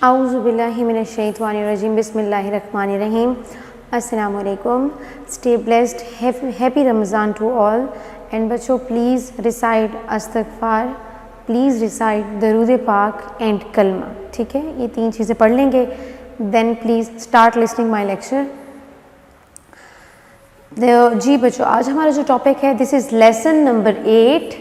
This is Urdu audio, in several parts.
اعوذ باللہ من الشیطان الرجیم بسم اللہ الرحمن الرحیم. السلام علیکم. Stay blessed. Happy Ramadan to all. And بچوں please recite istighfar, please recite durood pak and کلمہ. ٹھیک ہے, یہ 3 چیزیں پڑھ لیں گے, then please start listening my lecture. جی بچوں, آج ہمارا جو ٹاپک ہے this is lesson number 8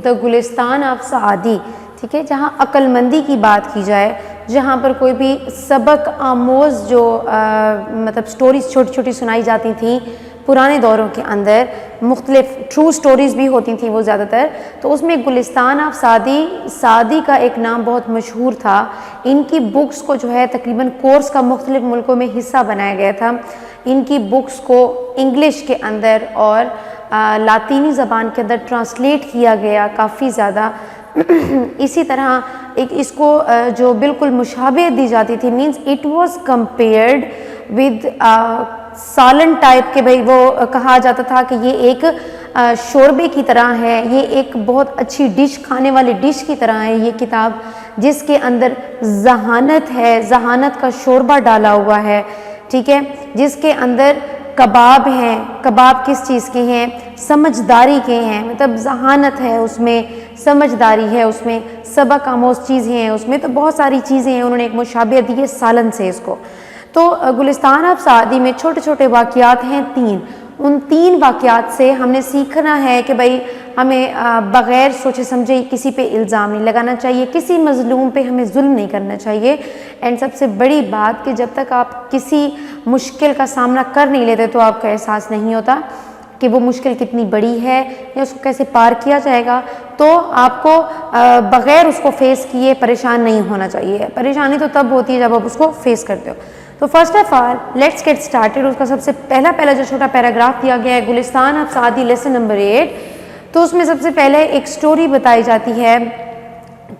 the Gulistan of Saadi. ٹھیک ہے, جہاں عقل مندی کی بات کی جائے, جہاں پر کوئی بھی سبق آموز جو مطلب سٹوریز چھوٹی چھوٹی سنائی جاتی تھیں پرانے دوروں کے اندر, مختلف ٹرو سٹوریز بھی ہوتی تھیں وہ زیادہ تر, تو اس میں گلستان آف سعدی کا ایک نام بہت مشہور تھا. ان کی بکس کو جو ہے تقریباً کورس کا مختلف ملکوں میں حصہ بنایا گیا تھا. ان کی بکس کو انگلش کے اندر اور لاطینی زبان کے اندر ٹرانسلیٹ کیا گیا کافی زیادہ. اسی طرح ایک اس کو جو بالکل مشابہت دی جاتی تھی, means it was compared with سالن ٹائپ کے, بھائی وہ کہا جاتا تھا کہ یہ ایک شوربے کی طرح ہے, یہ ایک بہت اچھی ڈش, کھانے والی ڈش کی طرح ہے یہ کتاب, جس کے اندر ذہانت ہے, ذہانت کا شوربہ ڈالا ہوا ہے. ٹھیک ہے, جس کے اندر کباب ہیں. کباب کس چیز کے ہیں؟ سمجھداری کے ہیں, مطلب ذہانت ہے اس میں, سمجھداری ہے اس میں, سبق آموز چیزیں ہیں اس میں, تو بہت ساری چیزیں ہیں. انہوں نے ایک مشابہت دی ہے سالن سے اس کو. تو گلستان آف سعدی میں چھوٹے چھوٹے واقعات ہیں 3. ان 3 واقعات سے ہم نے سیکھنا ہے کہ بھائی ہمیں بغیر سوچے سمجھے کسی پہ الزام نہیں لگانا چاہیے, کسی مظلوم پہ ہمیں ظلم نہیں کرنا چاہیے. اینڈ سب سے بڑی بات کہ جب تک آپ کسی مشکل کا سامنا کر نہیں لیتے تو آپ کا احساس نہیں ہوتا کہ وہ مشکل کتنی بڑی ہے یا اس کو کیسے پار کیا جائے گا. تو آپ کو بغیر اس کو فیس کیے پریشان نہیں ہونا چاہیے. پریشانی تو تب ہوتی ہے جب آپ اس کو فیس کرتے ہو. تو first of all let's get started. اس کا سب سے پہلا جو چھوٹا پیراگراف دیا گیا ہے گلستان آف سعدی لیسن نمبر 8, تو اس میں سب سے پہلے ایک سٹوری بتائی جاتی ہے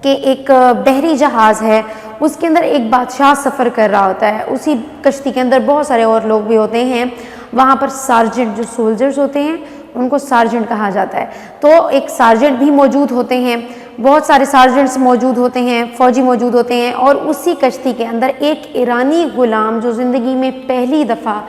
کہ ایک بحری جہاز ہے, اس کے اندر ایک بادشاہ سفر کر رہا ہوتا ہے. اسی کشتی کے اندر بہت سارے اور لوگ بھی ہوتے ہیں. وہاں پر سارجنٹ جو سولجرز ہوتے ہیں ان کو سارجنٹ کہا جاتا ہے. تو ایک سارجنٹ بھی موجود ہوتے ہیں, بہت سارے سارجنٹس موجود ہوتے ہیں, فوجی موجود ہوتے ہیں. اور اسی کشتی کے اندر ایک ایرانی غلام جو زندگی میں پہلی دفعہ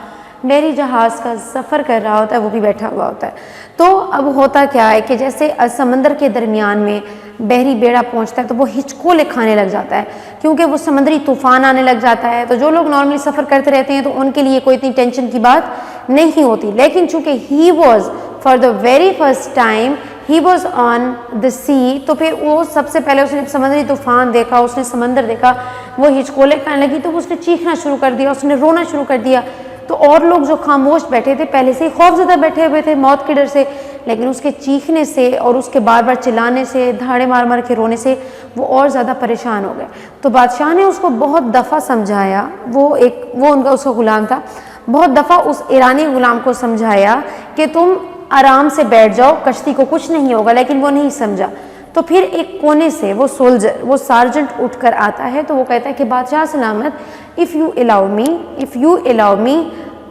بحری جہاز کا سفر کر رہا ہوتا ہے وہ بھی بیٹھا ہوا ہوتا ہے. تو اب ہوتا کیا ہے کہ جیسے سمندر کے درمیان میں بحری بیڑا پہنچتا ہے تو وہ ہچکولے کھانے لگ جاتا ہے, کیونکہ وہ سمندری طوفان آنے لگ جاتا ہے. تو جو لوگ نارملی سفر کرتے رہتے ہیں تو ان کے لیے کوئی اتنی ٹینشن کی بات نہیں ہوتی, لیکن چونکہ he was for the very first time he was on the sea, تو پھر وہ سب سے پہلے اس نے سمندری طوفان دیکھا, اس نے سمندر دیکھا, وہ ہچکولے کھانے لگی تو اس نے چیخنا شروع کر دیا, اس نے رونا شروع کر دیا. تو اور لوگ جو خاموش بیٹھے تھے پہلے سے ہی خوف زدہ بیٹھے ہوئے تھے موت کے ڈر سے, لیکن اس کے چیخنے سے اور اس کے بار بار چلانے سے, دھاڑے مار مار کے رونے سے وہ اور زیادہ پریشان ہو گئے. تو بادشاہ نے اس کو بہت دفعہ سمجھایا, وہ اس کا غلام تھا, بہت دفعہ اس ایرانی غلام کو سمجھایا کہ تم آرام سے بیٹھ جاؤ, کشتی کو کچھ نہیں ہوگا, لیکن وہ نہیں سمجھا. تو پھر ایک کونے سے وہ سارجنٹ اٹھ کر آتا ہے. تو وہ کہتا ہے کہ بادشاہ سلامت, if you allow me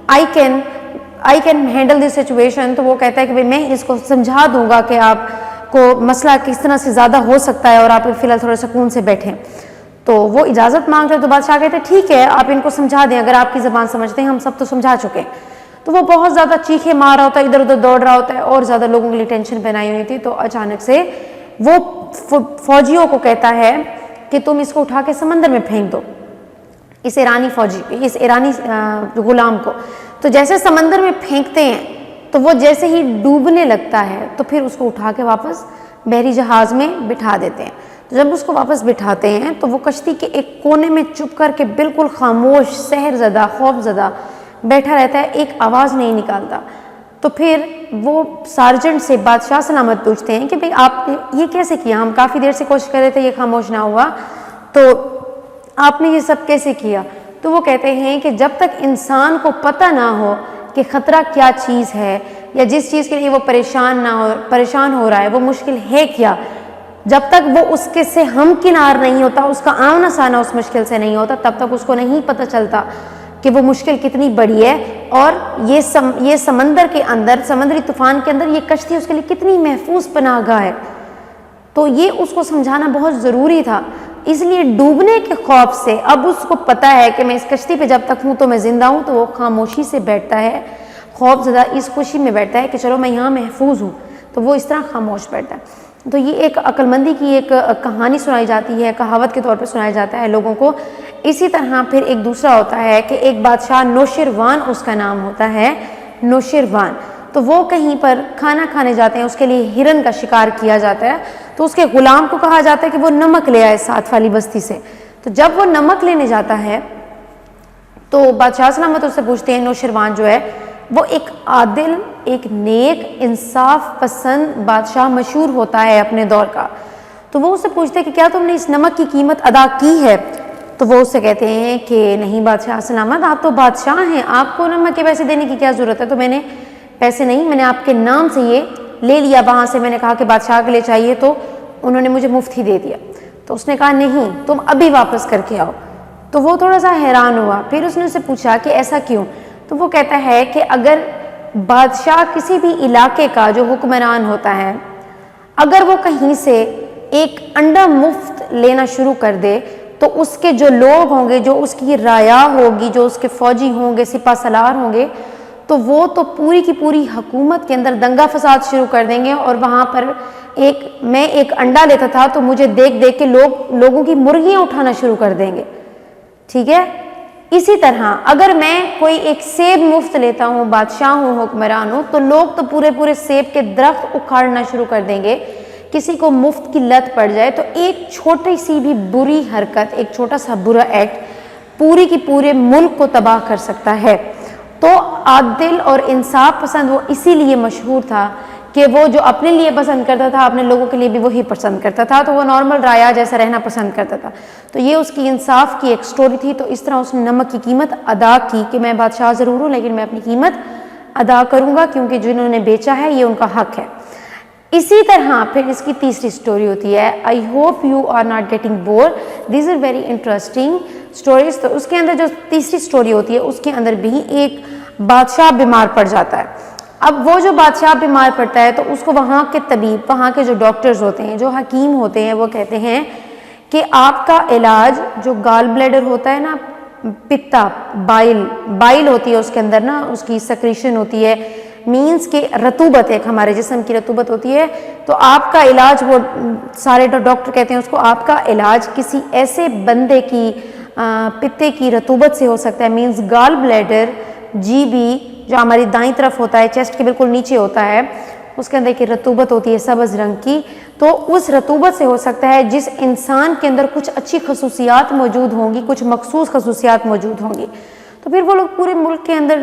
I can handle this situation. تو وہ کہتا ہے کہ میں اس کو سمجھا دوں گا کہ آپ کو مسئلہ کس طرح سے زیادہ ہو سکتا ہے اور آپ فی الحال تھوڑا سکون سے بیٹھیں. تو وہ اجازت مانگتے ہیں. تو بادشاہ کہتے ہیں ٹھیک ہے آپ ان کو سمجھا دیں, اگر آپ کی زبان سمجھتے ہیں, ہم سب تو سمجھا چکے ہیں. تو وہ بہت زیادہ چیخے مار رہا ہوتا ہے, ادھر ادھر دوڑ رہا ہوتا ہے, اور زیادہ لوگوں کے لیے ٹینشن بنائی ہوئی تھی. تو اچانک سے وہ فوجیوں کو کہتا ہے کہ تم اس کو اٹھا کے سمندر میں پھینک دو, اس ایرانی غلام کو. تو جیسے سمندر میں پھینکتے ہیں تو وہ جیسے ہی ڈوبنے لگتا ہے تو پھر اس کو اٹھا کے واپس بحری جہاز میں بٹھا دیتے ہیں. تو جب اس کو واپس بٹھاتے ہیں تو وہ کشتی کے ایک کونے میں چپ کر کے بالکل خاموش, سحر زدہ, خوف زدہ بیٹھا رہتا ہے, ایک آواز نہیں نکالتا. تو پھر وہ سارجنٹ سے بادشاہ سلامت پوچھتے ہیں کہ بھئی آپ نے یہ کیسے کیا, ہم کافی دیر سے کوشش کر رہے تھے یہ خاموش نہ ہوا, تو آپ نے یہ سب کیسے کیا؟ تو وہ کہتے ہیں کہ جب تک انسان کو پتہ نہ ہو کہ خطرہ کیا چیز ہے یا جس چیز کے لیے وہ پریشان ہو رہا ہے وہ مشکل ہے کیا, جب تک وہ اس کے سے ہمکنار نہیں ہوتا, اس کا آمنا سامنا اس مشکل سے نہیں ہوتا, تب تک اس کو نہیں پتہ چلتا کہ وہ مشکل کتنی بڑی ہے. اور یہ سمندر کے اندر, سمندری طوفان کے اندر یہ کشتی اس کے لیے کتنی محفوظ پناہ گاہ ہے. تو یہ اس کو سمجھانا بہت ضروری تھا. اس لیے ڈوبنے کے خوف سے اب اس کو پتہ ہے کہ میں اس کشتی پہ جب تک ہوں تو میں زندہ ہوں، تو وہ خاموشی سے بیٹھتا ہے، خوف زدہ اس خوشی میں بیٹھتا ہے کہ چلو میں یہاں محفوظ ہوں، تو وہ اس طرح خاموش بیٹھتا ہے۔ تو یہ ایک عقل مندی کی ایک کہانی سنائی جاتی ہے، کہاوت کے طور پہ سنایا جاتا ہے لوگوں کو۔ اسی طرح پھر ایک دوسرا ہوتا ہے کہ ایک بادشاہ نوشروان اس کا نام ہوتا ہے، نوشروان، تو وہ کہیں پر کھانا کھانے جاتے ہیں، اس کے لیے ہرن کا شکار کیا جاتا ہے، تو اس کے غلام کو کہا جاتا ہے کہ وہ نمک لے آئے ساتھ والی بستی سے۔ تو جب وہ نمک لینے جاتا ہے تو بادشاہ سلامت اس سے پوچھتے ہیں، نوشروان جو ہے وہ ایک عادل، ایک نیک، انصاف پسند بادشاہ مشہور ہوتا ہے اپنے دور کا، تو وہ اس سے پوچھتے ہیں کہ کیا تم نے اس نمک کی قیمت ادا کی ہے؟ تو وہ اس سے کہتے ہیں کہ نہیں بادشاہ سلامت، آپ تو بادشاہ ہیں، آپ کو نمک کے پیسے دینے کی کیا ضرورت ہے؟ تو میں نے پیسے نہیں، میں نے آپ کے نام سے یہ لے لیا، وہاں سے میں نے کہا کہ بادشاہ کے لیے چاہیے تو انہوں نے مجھے مفت ہی دے دیا۔ تو اس نے کہا نہیں، تم ابھی واپس کر کے آؤ۔ تو وہ تھوڑا سا حیران ہوا، پھر اس نے اسے پوچھا کہ ایسا کیوں؟ تو وہ کہتا ہے کہ اگر بادشاہ کسی بھی علاقے کا جو حکمران ہوتا ہے، اگر وہ کہیں سے ایک انڈا مفت لینا شروع کر دے تو اس کے جو لوگ ہوں گے، جو اس کی رعایا ہوگی، جو اس کے فوجی ہوں گے، سپہ سالار ہوں گے، تو وہ تو پوری کی پوری حکومت کے اندر دنگا فساد شروع کر دیں گے، اور وہاں پر میں ایک انڈا لیتا تھا تو مجھے دیکھ دیکھ کے لوگوں کی مرغیاں اٹھانا شروع کر دیں گے، ٹھیک ہے؟ اسی طرح اگر میں کوئی ایک سیب مفت لیتا ہوں، بادشاہ ہوں، حکمران ہوں، تو لوگ تو پورے سیب کے درخت اکھاڑنا شروع کر دیں گے۔ کسی کو مفت کی لت پڑ جائے تو ایک چھوٹی سی بھی بری حرکت، ایک چھوٹا سا برا ایکٹ پوری کی پورے ملک کو تباہ کر سکتا ہے۔ تو عادل اور انصاف پسند وہ اسی لیے مشہور تھا کہ وہ جو اپنے لیے پسند کرتا تھا، اپنے لوگوں کے لیے بھی وہی پسند کرتا تھا، تو وہ نارمل رعایا جیسا رہنا پسند کرتا تھا۔ تو یہ اس کی انصاف کی ایک سٹوری تھی۔ تو اس طرح اس نے نمک کی قیمت ادا کی کہ میں بادشاہ ضرور ہوں لیکن میں اپنی قیمت ادا کروں گا، کیونکہ جنہوں نے بیچا ہے یہ ان کا حق ہے۔ اسی طرح پھر اس کی تیسری سٹوری ہوتی ہے، I hope you are not getting bored, these are very interesting stories۔ تو اس کے اندر جو تیسری سٹوری ہوتی ہے اس کے اندر بھی ایک بادشاہ بیمار پڑ جاتا ہے۔ اب وہ جو بادشاہ بیمار پڑتا ہے تو اس کو وہاں کے طبیب، وہاں کے جو ڈاکٹرز ہوتے ہیں، جو حکیم ہوتے ہیں، وہ کہتے ہیں کہ آپ کا علاج جو گال بلیڈر ہوتا ہے نا، پتا، بائل ہوتی ہے اس کے اندر نا، اس کی سکریشن ہوتی ہے، مینز کہ رطوبت، ایک ہمارے جسم کی رطوبت ہوتی ہے، تو آپ کا علاج، وہ سارے ڈاکٹر کہتے ہیں اس کو، آپ کا علاج کسی ایسے بندے کی پتے کی رطوبت سے ہو سکتا ہے، مینز گال بلیڈر، جی بی جو ہماری دائیں طرف ہوتا ہے، چیسٹ کے بالکل نیچے ہوتا ہے، اس کے اندر کی رطوبت ہوتی ہے سبز رنگ کی، تو اس رطوبت سے ہو سکتا ہے جس انسان کے اندر کچھ اچھی خصوصیات موجود ہوں گی، کچھ مخصوص خصوصیات موجود ہوں گی۔ تو پھر وہ لوگ پورے ملک کے اندر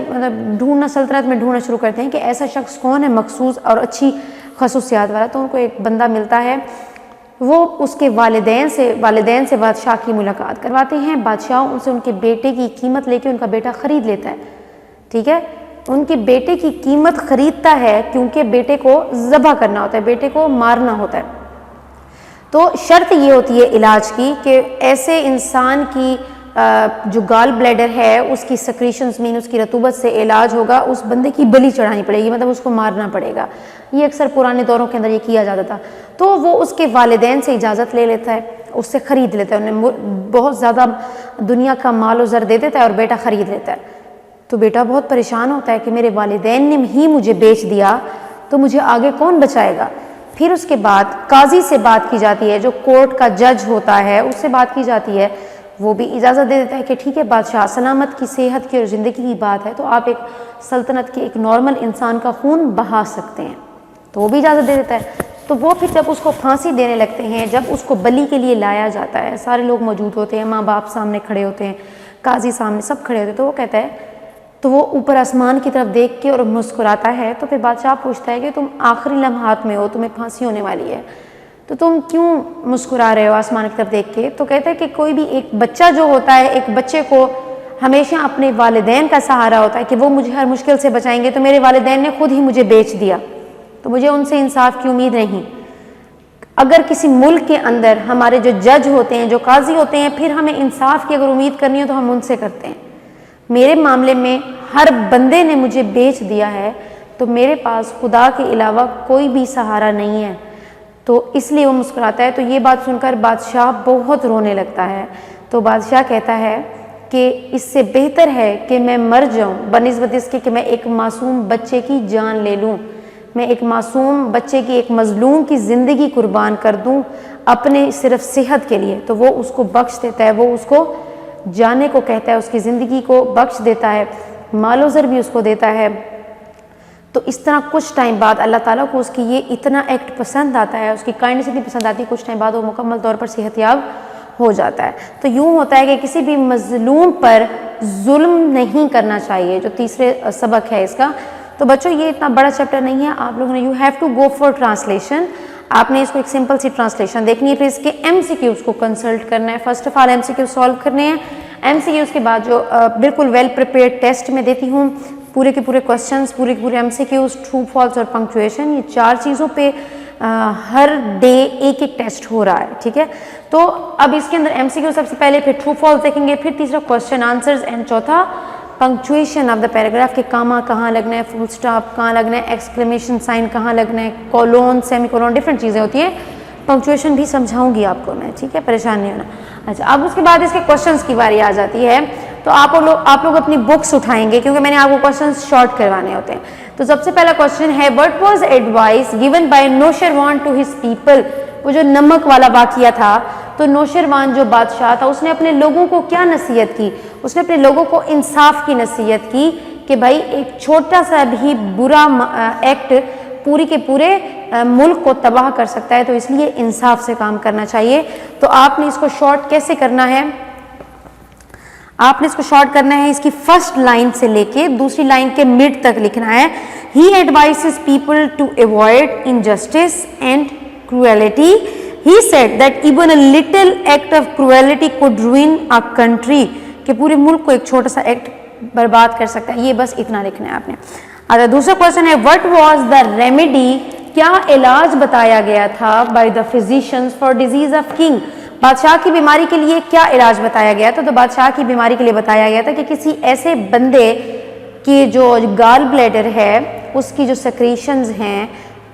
ڈھونڈنا، سلطنت میں ڈھونڈنا شروع کرتے ہیں کہ ایسا شخص کون ہے مخصوص اور اچھی خصوصیات والا۔ تو ان کو ایک بندہ ملتا ہے، وہ اس کے والدین سے بادشاہ کی ملاقات کرواتے ہیں، بادشاہ ان سے ان کے بیٹے کی قیمت لے کے ان کا بیٹا خرید لیتا ہے، ٹھیک ہے؟ ان کے بیٹے کی قیمت خریدتا ہے کیونکہ بیٹے کو ذبح کرنا ہوتا ہے، بیٹے کو مارنا ہوتا ہے۔ تو شرط یہ ہوتی ہے علاج کی کہ ایسے انسان کی جو گال بلیڈر ہے اس کی سکریشنز مین اس کی رطوبت سے علاج ہوگا، اس بندے کی بلی چڑھانی پڑے گی، مطلب اس کو مارنا پڑے گا۔ یہ اکثر پرانے دوروں کے اندر یہ کیا جاتا تھا۔ تو وہ اس کے والدین سے اجازت لے لیتا ہے، اس سے خرید لیتا ہے، انہیں بہت زیادہ دنیا کا مال و زر دے دیتا ہے اور بیٹا خرید لیتا ہے۔ تو بیٹا بہت پریشان ہوتا ہے کہ میرے والدین نے ہی مجھے بیچ دیا تو مجھے آگے کون بچائے گا۔ پھر اس کے بعد قاضی سے بات کی جاتی ہے، جو کورٹ کا جج ہوتا ہے اس سے بات کی جاتی ہے، وہ بھی اجازت دے دیتا ہے کہ ٹھیک ہے بادشاہ سلامت کی صحت کی اور زندگی کی بات ہے تو آپ ایک سلطنت کے ایک نارمل انسان کا خون بہا سکتے ہیں، تو وہ بھی اجازت دے دیتا ہے۔ تو وہ پھر جب اس کو پھانسی دینے لگتے ہیں، جب اس کو بلی کے لیے لایا جاتا ہے، سارے لوگ موجود ہوتے ہیں، ماں باپ سامنے کھڑے ہوتے ہیں، قاضی سامنے، سب کھڑے ہوتے ہیں، تو وہ کہتا ہے، تو وہ اوپر آسمان کی طرف دیکھ کے اور مسکراتا ہے۔ تو پھر بادشاہ پوچھتا ہے کہ تم آخری لمحات میں ہو، تمہیں پھانسی ہونے والی ہے، تو تم کیوں مسکرا رہے ہو آسمان کی طرف دیکھ کے؟ تو کہتا ہے کہ کوئی بھی ایک بچہ جو ہوتا ہے، ایک بچے کو ہمیشہ اپنے والدین کا سہارا ہوتا ہے کہ وہ مجھے ہر مشکل سے بچائیں گے، تو میرے والدین نے خود ہی مجھے بیچ دیا، تو مجھے ان سے انصاف کی امید نہیں۔ اگر کسی ملک کے اندر ہمارے جو جج ہوتے ہیں، جو قاضی ہوتے ہیں، پھر ہمیں انصاف کی اگر امید کرنی ہو تو ہم ان سے کرتے ہیں۔ میرے معاملے میں ہر بندے نے مجھے بیچ دیا ہے، تو میرے پاس خدا کے علاوہ کوئی بھی سہارا نہیں ہے۔ تو اس لیے وہ مسکراتا ہے. تو یہ بات سن کر بادشاہ بہت رونے لگتا ہے. تو بادشاہ کہتا ہے کہ اس سے بہتر ہے کہ میں مر جاؤں بنسبت اس کے کہ میں ایک معصوم بچے کی جان لے لوں. میں ایک معصوم بچے کی، ایک مظلوم کی زندگی قربان کر دوں اپنے صرف صحت کے لیے. تو وہ اس کو بخش دیتا ہے، وہ اس کو جانے کو کہتا ہے، اس کی زندگی کو بخش دیتا ہے، مال و زر بھی اس کو دیتا ہے. تو اس طرح کچھ ٹائم بعد اللہ تعالیٰ کو اس کی یہ اتنا ایکٹ پسند آتا ہے، اس کی کائنڈنس اتنی پسند آتی ہے، کچھ ٹائم بعد وہ مکمل طور پر صحت یاب ہو جاتا ہے. تو یوں ہوتا ہے کہ کسی بھی مظلوم پر ظلم نہیں کرنا چاہیے، جو تیسرے سبق ہے اس کا. تو بچوں یہ اتنا بڑا چیپٹر نہیں ہے، آپ لوگوں نے you have to go for translation. آپ نے اس کو ایک سمپل سی ٹرانسلیشن دیکھنی ہے، پھر اس کے ایم سی کیوز کو کنسلٹ کرنا ہے. First of all M C Q solve کرنے ہیں. ایم سی کیوز کے بعد جو بالکل ویل پریپیئرڈ ٹیسٹ میں دیتی ہوں، پورے کے پورے کوشچنس، پورے کے پورے M C Qs, true false اور پنکچویشن، یہ 4 چیزوں پہ ہر ڈے ایک ایک ٹیسٹ ہو رہا ہے. ٹھیک ہے، تو اب اس کے اندر ایم سی کیو سب سے پہلے، پھر ٹرو فالس دیکھیں گے، پھر تیسرا کوشچن آنسرز، اینڈ چوتھا پنکچویشن آف دا پیراگراف کے کاما کہاں لگنا ہے، فل اسٹاپ کہاں لگنا ہے، ایکسکلیمیشن سائن کہاں لگنا ہے، کولون، سیمی کولون، ڈفرینٹ چیزیں ہوتی ہیں. پنکچویشن بھی سمجھاؤں گی آپ کو میں. ٹھیک ہے، پریشان نہیں ہونا. اچھا، اب اس کے بعد اس کے کوشچنس کی باری آ جاتی ہے. تو آپ لوگ اپنی بکس اٹھائیں گے کیونکہ میں نے آپ کو کوشچنس شارٹ کروانے ہوتے ہیں. تو سب سے پہلا کوشچن ہے what was advice given by Nausherwan to his people. وہ جو نمک والا واقعہ تھا، تو نوشروان جو بادشاہ تھا اس نے اپنے لوگوں کو کیا نصیحت کی؟ اس نے اپنے لوگوں کو انصاف کی نصیحت کی کہ بھائی ایک چھوٹا سا بھی برا ایکٹ پوری کے پورے ملک کو تباہ کر سکتا ہے، تو اس لیے انصاف سے کام کرنا چاہیے. تو آپ نے اس کو شارٹ کیسے کرنا ہے؟ آپ نے اس کو شارٹ کرنا ہے، اس کی فرسٹ لائن سے لے کے دوسری لائن کے مڈ تک لکھنا ہے. He advises people to avoid injustice and cruelty. He said that even a little act of cruelty could ruin a country. کہ پورے ملک کو ایک چھوٹا سا ایکٹ برباد کر سکتا ہے. یہ بس اتنا لکھنا ہے آپ نے. اچھا، دوسرا کوشچن ہے what was the remedy. کیا علاج بتایا گیا تھا by the physicians for disease of king. بادشاہ کی بیماری کے لیے کیا علاج بتایا گیا تھا؟ تو بادشاہ کی بیماری کے لیے بتایا گیا تھا کہ کسی ایسے بندے کی جو گال بلیڈر ہے، اس کی جو سیکریشنز ہیں،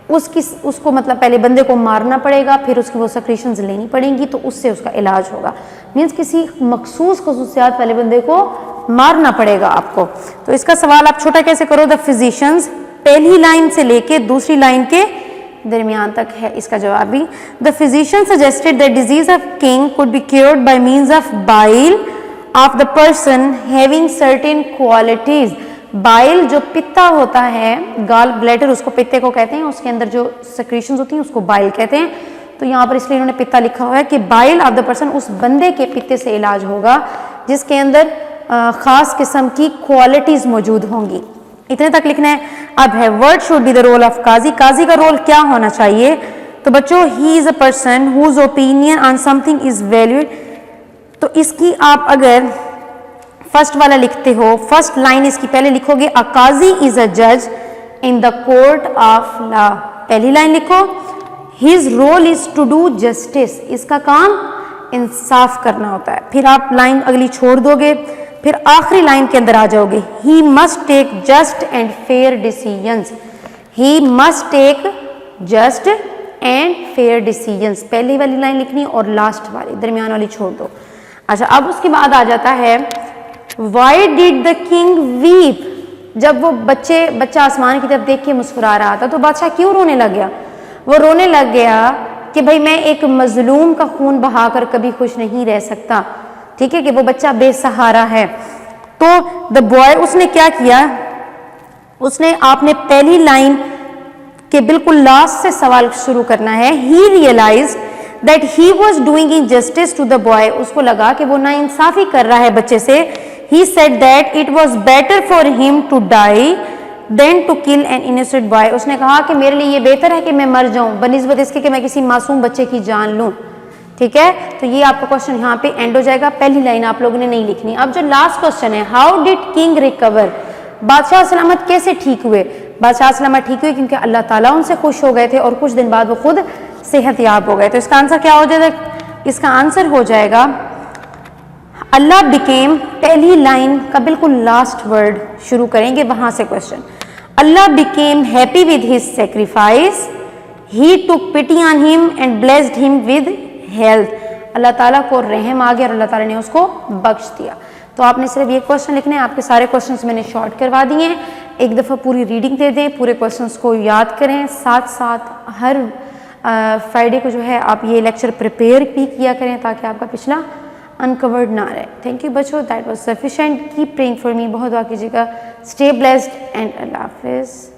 اس کو مطلب پہلے بندے کو مارنا پڑے گا، پھر اس کی وہ سیکریشنز لینی پڑیں گی، تو اس سے اس کا علاج ہوگا. مینس کسی مخصوص خصوصیات والے بندے کو مارنا پڑے گا آپ کو. تو اس کا سوال آپ چھوٹا کیسے کرو؟ دا فزیشنز، پہلی لائن سے لے کے دوسری لائن کے درمیان تک ہے اس کا جواب بھی. The physician suggested that disease of king could be cured by means of bile of the person having certain qualities. بائل جو پتا ہوتا ہے، گال بلیڈر اس کو پتے کو کہتے ہیں، اس کے اندر جو سیکریشنز ہوتی ہیں اس کو بائل کہتے ہیں. تو یہاں پر اس لیے انہوں نے پتا لکھا ہوا ہے کہ بائل آف دا پرسن، اس بندے کے پتے سے علاج ہوگا جس کے اندر خاص قسم کی کوالٹیز موجود ہوں گی. اتنے تک لکھنا ہے. اب ہے word should be the role of Qazi. قاضی کا رول کیا ہونا چاہیے؟ تو بچوں he is a person whose opinion on something is valued. تو اس کی آپ اگر فرسٹ والا لکھتے ہو، فرسٹ لائن اس کی پہلے لکھو گے a قاضی از اے جج ان دا کورٹ آف لا. پہلی لائن لکھو his role is to do justice. اس کا کام انصاف کرنا ہوتا ہے. پھر آپ لائن اگلی چھوڑ دو گے، پھر آخری لائن کے اندر آ جاؤ گے he must take just and fair decisions. he must take just and fair decisions. پہلی والی لائن لکھنی اور لاسٹ والی، درمیان والی چھوڑ دو. اچھا، اب اس کے بعد آ جاتا ہے why did the king weep. جب وہ بچہ آسمان کی طرف دیکھ کے مسکرا رہا تھا تو بادشاہ کیوں رونے لگ گیا؟ وہ رونے لگ گیا کہ بھائی میں ایک مظلوم کا خون بہا کر کبھی خوش نہیں رہ سکتا. ٹھیک ہے، کہ وہ بچہ بے سہارا ہے. تو دا بوائے اس نے کیا کیا؟ اس نے، آپ نے پہلی لائن کے بالکل لاسٹ سے سوال شروع کرنا ہے. he realized that he was doing injustice to the boy. اس کو لگا کہ وہ ناانصافی کر رہا ہے بچے سے. he said that it was better for him to die than to kill an innocent boy. اس نے کہا کہ میرے لیے یہ بہتر ہے کہ میں مر جاؤں بنسبت اس کے کہ میں کسی معصوم بچے کی جان لوں. ٹھیک ہے، تو یہ آپ کا کوشچن یہاں پہ اینڈ ہو جائے گا. پہلی لائن آپ لوگوں نے نہیں لکھنی. اب جو لاسٹ کوشچن ہے ہاؤ ڈڈ کنگ ریکور. بادشاہ سلامت کیسے ٹھیک ہوئے؟ بادشاہ سلامت ٹھیک ہوئے کیونکہ اللہ تعالیٰ ان سے خوش ہو گئے تھے اور کچھ دن بعد وہ خود صحت یاب ہو گئے. تو اس کا آنسر کیا ہو جائے گا؟ اس کا آنسر ہو جائے گا اللہ بیکیم. پہلی لائن کا بالکل لاسٹ ورڈ شروع کریں گے وہاں سے question. Allah became happy with his sacrifice He took pity on him and blessed him with health. اللہ تعالیٰ کو رحم آ گیا اور اللہ تعالیٰ نے اس کو بخش دیا. تو آپ نے صرف یہ کوشچن لکھنے ہیں. آپ کے سارے کوشچنس میں نے شارٹ کروا دیے ہیں. ایک دفعہ پوری ریڈنگ دے دیں, پورے کوشچنس کو یاد کریں, ساتھ ساتھ ہر فرائیڈے کو جو ہے آپ یہ لیکچر پریپیئر بھی کیا کریں تاکہ آپ کا پچھلا انکورڈ نہ رہے. تھینک یو بچوں, that was sufficient. Keep praying for me. بہت دعا کیجیے گا. اسٹے بلیسڈ اینڈ اللہ حافظ.